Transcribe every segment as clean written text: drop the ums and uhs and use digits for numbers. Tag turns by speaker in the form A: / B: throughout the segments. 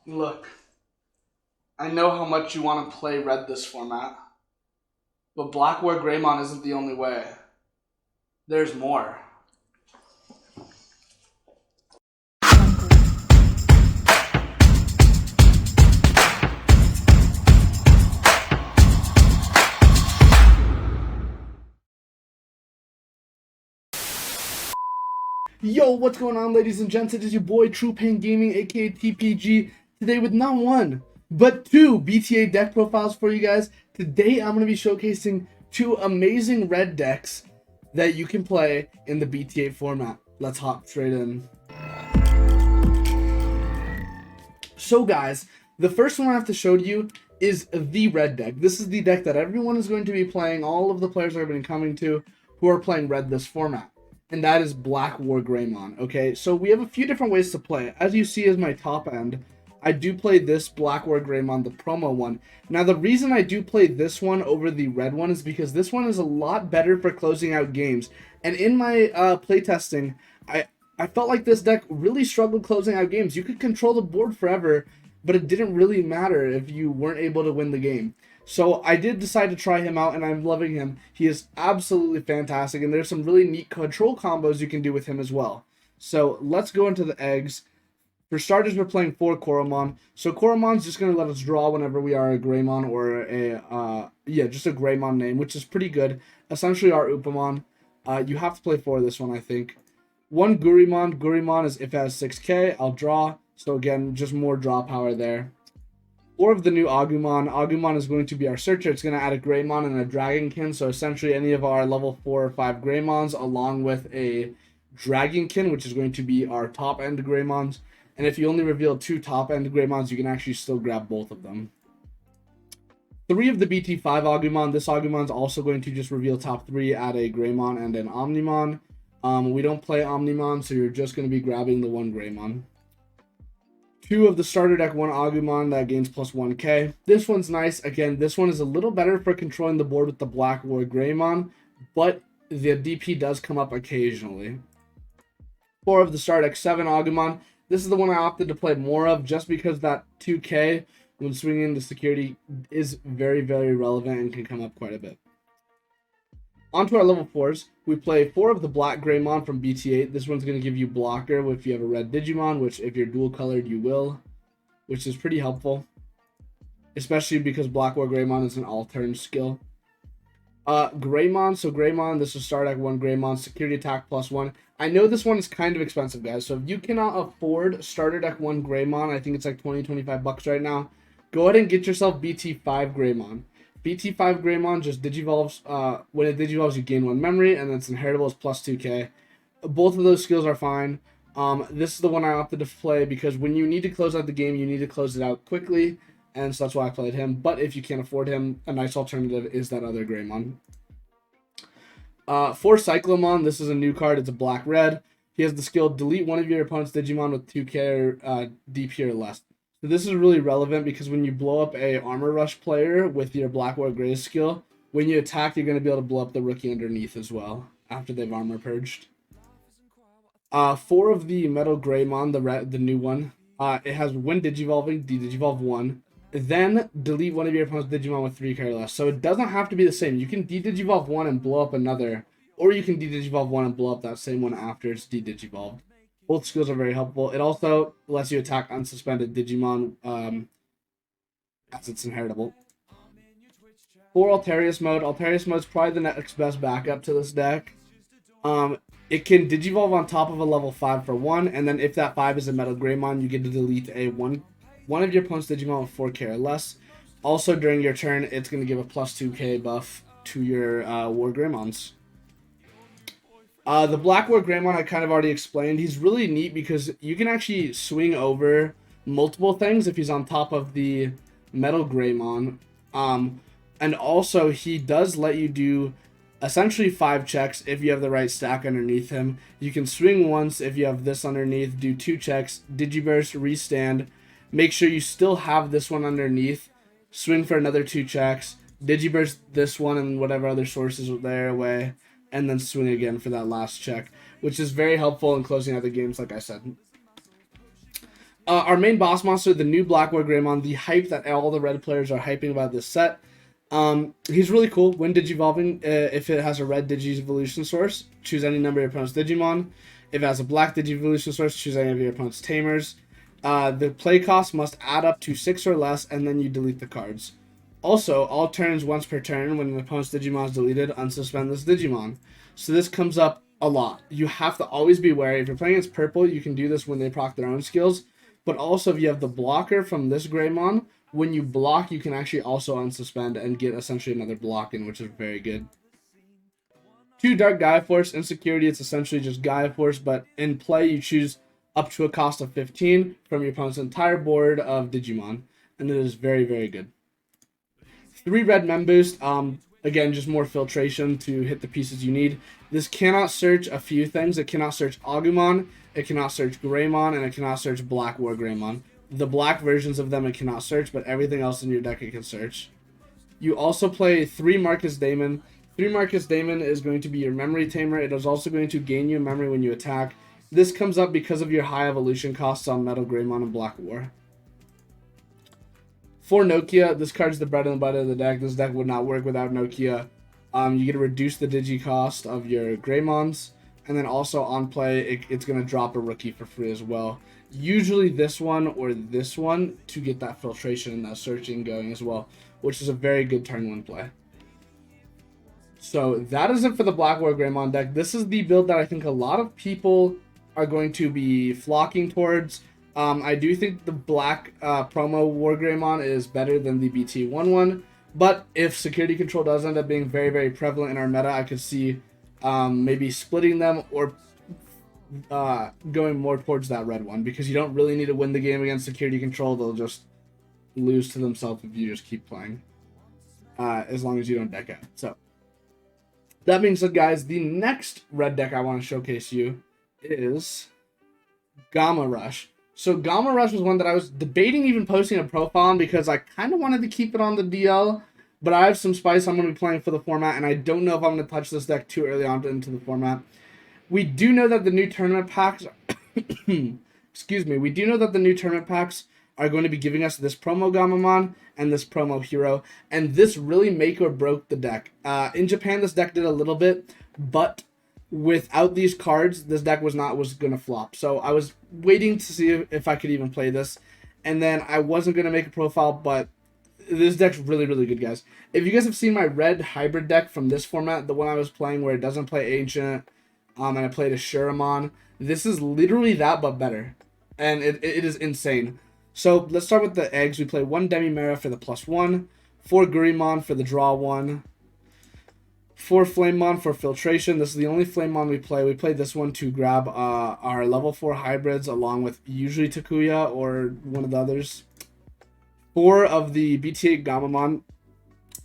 A: Look, I know how much you want to play red this format, but Blackware Greymon isn't the only way. There's more. Yo, what's going on, ladies and gents? It is your boy True Pain Gaming, aka TPG, today with not one, but two BT8 deck profiles for you guys. Today, I'm going to be showcasing two amazing red decks that you can play in the BT8 format. Let's hop straight in. So, guys, the first one I have to show you is the red deck. This is the deck that everyone is going to be playing. All of the players I've been coming to who are playing red this format. And that is Black War Greymon. Okay, so we have a few different ways to play it. As you see as my top end, I do play this Black War Greymon, the promo one. Now, the reason I do play this one over the red one is because this one is a lot better for closing out games. And in my playtesting, I felt like this deck really struggled closing out games. You could control the board forever, but it didn't really matter if you weren't able to win the game. So I did decide to try him out, and I'm loving him. He is absolutely fantastic, and there's some really neat control combos you can do with him as well. So let's go into the eggs. For starters, we're playing 4 Koromon. So Koromon's just going to let us draw whenever we are a Greymon or just a Greymon name, which is pretty good. Essentially our Upamon. You have to play 4 of this one, I think. 1 Gurimon. Gurimon is if it has 6k, I'll draw. So again, just more draw power there. 4 of the new Agumon. Agumon is going to be our searcher. It's going to add a Greymon and a Dragonkin. So essentially any of our level 4 or 5 Greymons along with a Dragonkin, which is going to be our top end Greymons. And if you only reveal 2 top end Greymons, you can actually still grab both of them. 3 of the BT5 Agumon. This Agumon is also going to just reveal top 3, add a Greymon and an Omnimon. We don't play Omnimon, so you're just going to be grabbing the 1 Greymon. 2 of the starter deck, 1 Agumon that gains plus 1k. This one's nice. Again, this one is a little better for controlling the board with the Black War Greymon, but the DP does come up occasionally. 4 of the starter deck, 7 Agumon. This is the one I opted to play more of just because that 2k when swinging into security is very, very relevant and can come up quite a bit. Onto our level 4s, we play 4 of the Black Greymon from BT8. This one's going to give you blocker if you have a red Digimon, which if you're dual colored, you will, which is pretty helpful, especially because Black War Greymon is an all-turn skill. Greymon, so Greymon, this is start deck 1 Greymon, security attack plus 1. I know this one is kind of expensive, guys, so if you cannot afford starter deck 1 Greymon, I think it's like 20-25 bucks right now, go ahead and get yourself BT5 Greymon. BT5 Greymon just digivolves. When it digivolves, you gain 1 memory, and then it's inheritable as plus 2k. Both of those skills are fine. This is the one I opted to play because when you need to close out the game, you need to close it out quickly, and so that's why I played him. But if you can't afford him, a nice alternative is that other Greymon. 4 Cyclomon. This is a new card. It's a black-red. He has the skill delete one of your opponent's Digimon with 2k DP or less. So this is really relevant because when you blow up a armor rush player with your Black War Grey skill, when you attack, you're going to be able to blow up the rookie underneath as well after they've armor purged. 4 of the Metal Greymon, the new one. It has when digivolving, de-digivolve 1. Then delete one of your opponent's Digimon with 3k or less. So it doesn't have to be the same. You can de-digivolve 1 and blow up another, or you can de-digivolve 1 and blow up that same one after it's de-digivolved. Both skills are very helpful. It also lets you attack unsuspended Digimon as it's inheritable. 4 Altarius mode. Altarius mode is probably the next best backup to this deck. It can digivolve on top of a level 5 for 1, and then if that 5 is a Metal Greymon, you get to delete a one of your opponent's Digimon with 4k or less. Also, during your turn, it's going to give a plus 2k buff to your War Greymons. The Black War Greymon I kind of already explained. He's really neat because you can actually swing over multiple things if he's on top of the Metal Greymon. And also, he does let you do essentially 5 checks if you have the right stack underneath him. You can swing once if you have this underneath, do 2 checks, Digiburst, restand. Make sure you still have this one underneath. Swing for another 2 checks, Digiburst this one and whatever other sources are there away, and then swing again for that last check, which is very helpful in closing out the games, like I said. Our main boss monster, the new Black War Greymon, the hype that all the red players are hyping about this set. He's really cool. When Digivolving, if it has a red Digivolution source, choose any number of your opponent's Digimon. If it has a black Digivolution source, choose any of your opponent's Tamers. The play cost must add up to 6 or less, and then you delete the cards. Also, all turns once per turn, when an opponent's Digimon is deleted, unsuspend this Digimon. So this comes up a lot. You have to always be wary. If you're playing against purple, you can do this when they proc their own skills. But also, if you have the blocker from this Greymon, when you block, you can actually also unsuspend and get essentially another block in, which is very good. 2 Dark Gaia Force. In security, it's essentially just Gaia Force, but in play, you choose up to a cost of 15 from your opponent's entire board of Digimon, and it is very, very good. 3 red Mem Boost. Again, just more filtration to hit the pieces you need. This cannot search a few things. It cannot search Agumon, it cannot search Greymon, and it cannot search Black War Greymon. The black versions of them it cannot search, but everything else in your deck it can search. You also play 3 Marcus Daemon. 3 Marcus Daemon is going to be your memory tamer. It is also going to gain you memory when you attack. This comes up because of your high evolution costs on Metal Greymon and Black War. 4 Nokia. This card is the bread and butter of the deck. This deck would not work without Nokia. You get to reduce the digi cost of your Greymons. And then also on play, it's going to drop a rookie for free as well. Usually this one or this one to get that filtration and that searching going as well, which is a very good turn 1 play. So that is it for the Black War Greymon deck. This is the build that I think a lot of people are going to be flocking towards. I do think the black promo War Greymon is better than the BT8 one, but if security control does end up being very, very prevalent in our meta, I could see maybe splitting them or going more towards that red one, because you don't really need to win the game against security control. They'll just lose to themselves if you just keep playing, as long as you don't deck out. So that being said, guys, the next red deck I want to showcase you is Gamma Rush. So Gamma Rush was one that I was debating even posting a profile on, because I kind of wanted to keep it on the DL, but I have some spice I'm going to be playing for the format, and I don't know if I'm going to touch this deck too early on into the format. We do know that the new tournament packs excuse me, we do know that the new tournament packs are going to be giving us this promo Gamamon and this promo Hero, and this really make or broke the deck. In Japan, this deck did a little bit, but without these cards, this deck was going to flop. So I was waiting to see if I could even play this, and then I wasn't going to make a profile, but this deck's really, really good, guys. If you guys have seen my red hybrid deck from this format, the one I was playing where it doesn't play Ancient, and I played a Shuramon, this is literally that, but better. And it is insane. So let's start with the eggs. We play 1 Demimera for the +1, 4 Gurimon for the draw 1, 4 Flamemon for filtration. This is the only Flamemon we play. We play this one to grab our level 4 hybrids along with usually Takuya or one of the others. 4 of the BT8 Gamamon.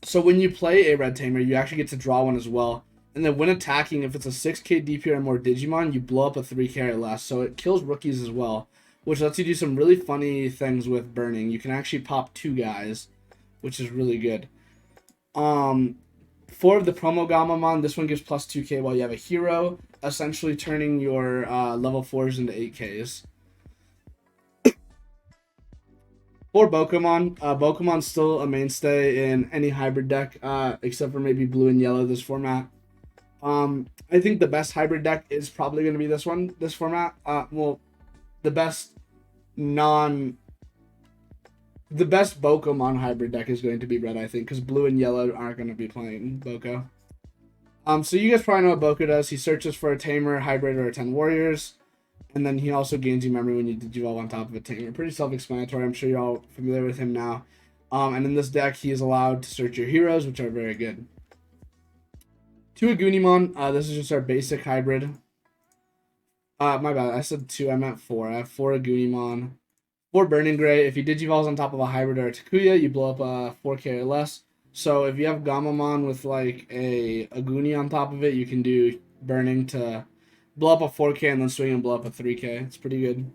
A: So when you play a red tamer, you actually get to draw one as well. And then when attacking, if it's a 6k DP or more Digimon, you blow up a 3k or less. So it kills rookies as well, which lets you do some really funny things with burning. You can actually pop 2 guys, which is really good. 4 of the promo Gamamon. This one gives plus 2k while you have a hero, essentially turning your level 4s into 8ks. 4 Pokemon. Pokemon's still a mainstay in any hybrid deck, except for maybe blue and yellow this format. I think the best hybrid deck is probably going to be this one, this format. Well, the best Pokemon hybrid deck is going to be red, I think, because blue and yellow aren't going to be playing Boko. So you guys probably know what Boko does. He searches for a tamer, hybrid, or 10 warriors, and then he also gains you memory when you digivolve on top of a tamer. Pretty self-explanatory. I'm sure you're all familiar with him now. And in this deck, he is allowed to search your heroes, which are very good. 2 Agunimon. This is just our basic hybrid. My bad. I said 2. I meant 4. I have 4 Agunimon. 4 Burning Gray. If he digivolves on top of a hybrid or a Takuya, you blow up a 4k or less. So if you have Gamamon with like a Aguni on top of it, you can do Burning to blow up a 4k and then swing and blow up a 3k. It's pretty good.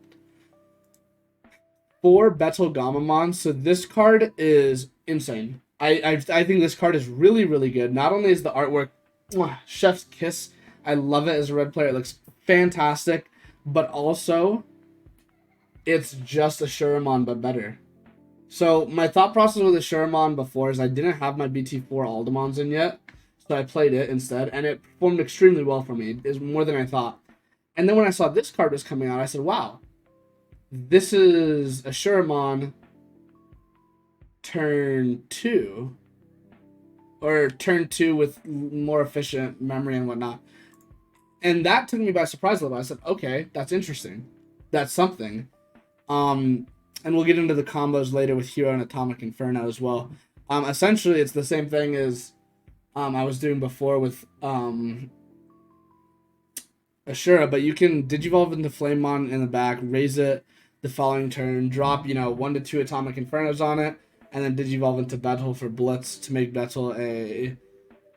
A: 4 Betel Gamamon. So this card is insane. I think this card is really, really good. Not only is the artwork chef's kiss, I love it as a red player. It looks fantastic, but also It's just a Shuramon, but better. So my thought process with the Shuramon before is I didn't have my BT4 Aldemons in yet, so I played it instead, and it performed extremely well for me. It's more than I thought. And then when I saw this card was coming out, I said, wow, this is a Shuramon turn 2. Or turn 2 with more efficient memory and whatnot. And that took me by surprise a little bit. I said, okay, that's interesting. That's something. And we'll get into the combos later with Hero and Atomic Inferno as well. Essentially, it's the same thing as I was doing before with Ashura, but you can Digivolve into Flamemon in the back, raise it the following turn, drop 1 to 2 Atomic Infernos on it, and then Digivolve into Betel for Blitz to make Betel a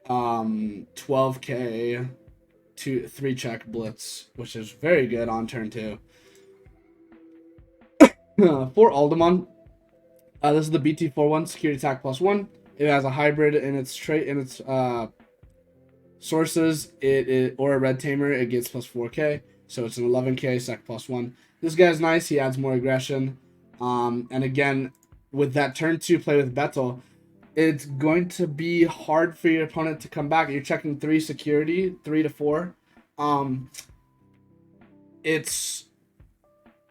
A: 12k 3-check Blitz, which is very good on turn 2. For Aldemon, this is the BT4 one, security attack +1. It has a hybrid in its trait in its sources. Or a red tamer, it gets +4k, so it's an 11k sec +1. This guy's nice. He adds more aggression. And again, with that turn 2 play with Betel, it's going to be hard for your opponent to come back. You're checking 3 security, 3 to 4.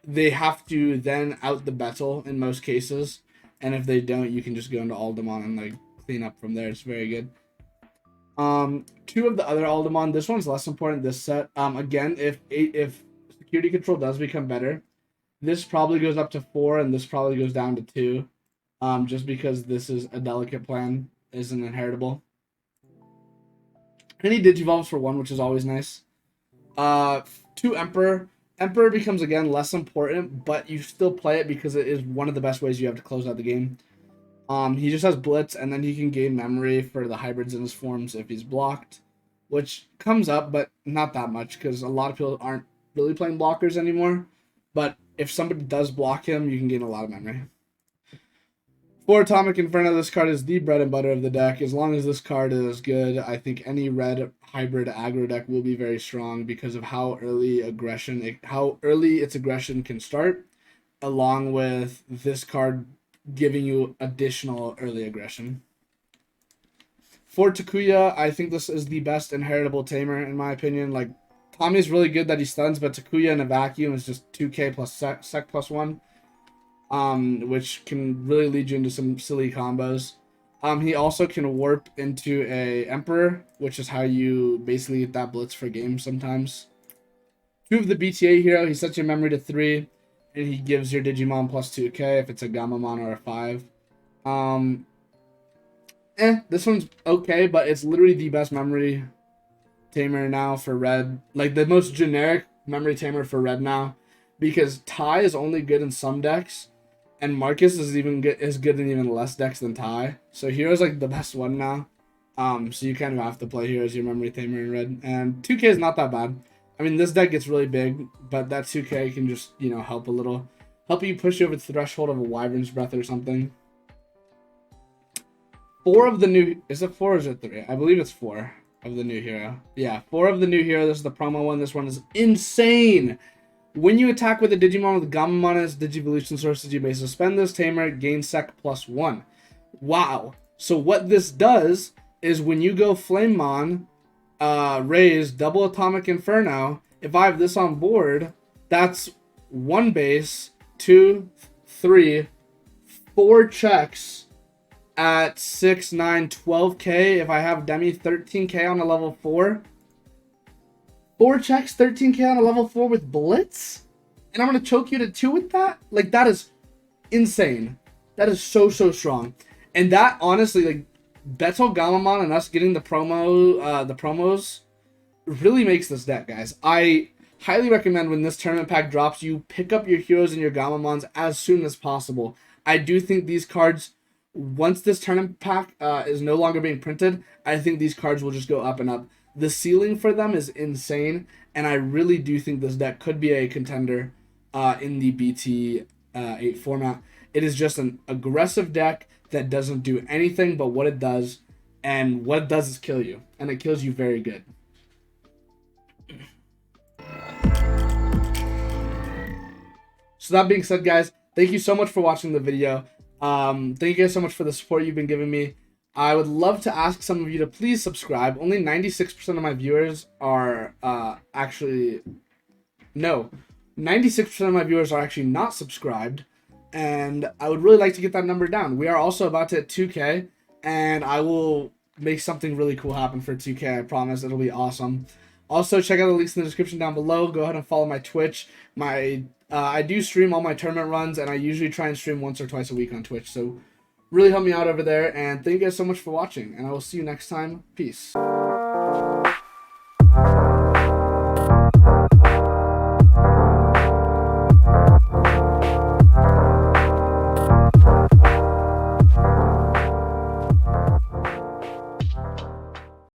A: They have to then out the Betel in most cases, and if they don't, you can just go into Aldemon and like clean up from there. It's very good. 2 of the other Aldemon. This one's less important. This set. Again, if security control does become better, this probably goes up to 4, and this probably goes down to 2. Just because this is a delicate plan, isn't inheritable. And he Digivolves for 1, which is always nice. 2 Emperor. Emperor becomes, again, less important, but you still play it because it is one of the best ways you have to close out the game. He just has Blitz, and then he can gain memory for the hybrids in his forms if he's blocked, which comes up, but not that much, because a lot of people aren't really playing blockers anymore. But if somebody does block him, you can gain a lot of memory. For Atomic Inferno, this card is the bread and butter of the deck. As long as this card is good, I think any red hybrid aggro deck will be very strong because of how early its aggression can start, along with this card giving you additional early aggression. For Takuya, I think this is the best inheritable tamer in my opinion. Like, Tommy's really good that he stuns, but Takuya in a vacuum is just 2k plus sec +1. Which can really lead you into some silly combos. He also can warp into a Emperor, which is how you basically get that Blitz for games sometimes. 2 of the BT8 hero, he sets your memory to 3, and he gives your Digimon +2k if it's a Gamamon or a 5. This one's okay, but it's literally the best memory tamer now for red. Like, the most generic memory tamer for red now, because Tai is only good in some decks, and Marcus is good in even less decks than Tai. So Hero's like the best one now. So you kind of have to play Hero as your memory tamer in red. And 2k is not that bad. I mean, this deck gets really big, but that 2k can just, help a little. Help you push you over the threshold of a Wyvern's Breath or something. 4 of the new... Is it 4 or is it 3? I believe it's 4 of the new hero. Yeah, 4 of the new hero. This is the promo one. This one is insane. When you attack with a Digimon with Gamamon as Digivolution sources, you may suspend this tamer, gain sec +1. Wow. So what this does is when you go Flamemon, raise, double Atomic Inferno, if I have this on board, that's 1 base, 2, 3, 4 checks at 6, 9, 12k. If I have Demi, 13k on a level 4. 4 checks, 13k on a level 4 with Blitz? And I'm going to choke you to 2 with that? Like, that is insane. That is so strong. And that, honestly, like, Betel Gamamon and us getting the promos really makes this deck, guys. I highly recommend when this tournament pack drops, you pick up your heroes and your Gamamons as soon as possible. I do think these cards, once this tournament pack is no longer being printed, I think these cards will just go up and up. The ceiling for them is insane, and I really do think this deck could be a contender in the BT8 format. It is just an aggressive deck that doesn't do anything but what it does, and what it does is kill you, and it kills you very good. So that being said, guys, thank you so much for watching the video. Thank you guys so much for the support you've been giving me. I would love to ask some of you to please subscribe. Only 96% of my viewers are actually... No, 96% of my viewers are actually not subscribed. And I would really like to get that number down. We are also about to hit 2K. And I will make something really cool happen for 2K. I promise. It'll be awesome. Also, check out the links in the description down below. Go ahead and follow my Twitch. I do stream all my tournament runs, and I usually try and stream once or twice a week on Twitch. So really help me out over there. And thank you guys so much for watching. And I will see you next time. Peace.